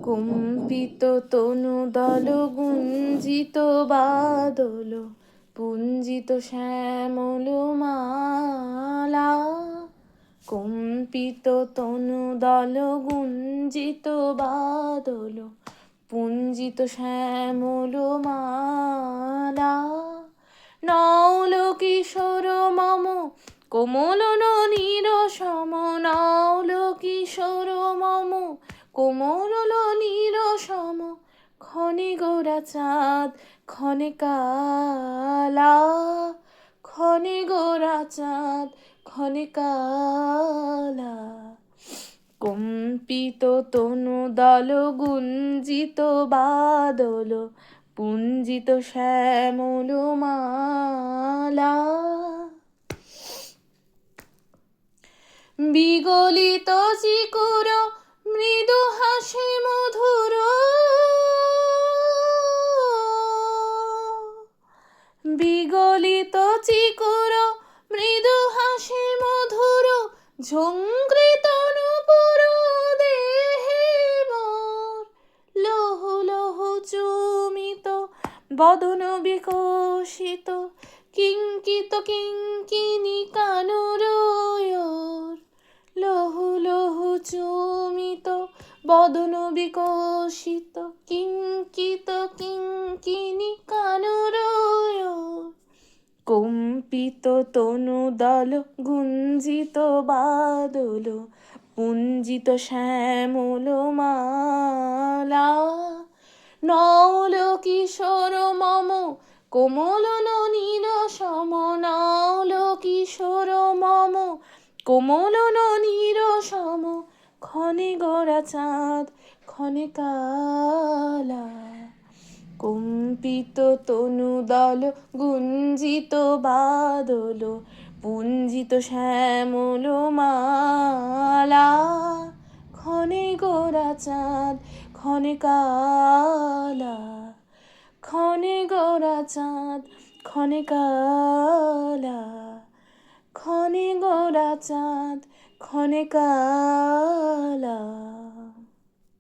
কম্পিত তনুদল গুঞ্জিত বাদল পুঞ্জিত শ্যামল মালা। কম্পিত তনুদল গুঞ্জিত বাদল পুঞ্জিত শ্যামল মালা। নৌল কিশোর মম কোমল ননীর সম। নৌল কিশোর মম কোমল ননীর সম। ক্ষণে গোরা চাঁদ ক্ষণে কালা। ক্ষণে গোরা চাঁদ ক্ষণে কালা। কম্পিত তনুদল গুঞ্জিত বাদল পুঞ্জিত শ্যামল মালা। বিগলিত চিকুর মৃদু হাসি মধুর। বিগলিত চিকুর মৃদু হাসি মধুর। ঝঙ্কৃত নূপুর দেহে মোর। লৌহ লৌহ চুমিত বদন বিকশিত। কিঙ্কিত কিঙ্কিণী কানরয়োর। লৌহ লৌহ চুমিত বদন বিকশিত। কিঙ্কিত কিঙ্কিণী কানরয়োর। কম্পিত তনুদল গুঞ্জিত বাদল পুঞ্জিত শ্যামল মালা। নৌল কিশোর মম কোমল ননীর সম। নৌল কিশোর মম কোমল ননীর সম। ক্ষণে গোরা চাঁদ ক্ষণে কালা। কম্পিত তনুদল গুঞ্জিত বাদল পুঞ্জিত শ্যামল মালা। ক্ষণে গোরা চাঁদ ক্ষণে কালা। ক্ষণে গোরা চাঁদ ক্ষণে কালা। ক্ষণে গোরা চাঁদ ক্ষণে কালা।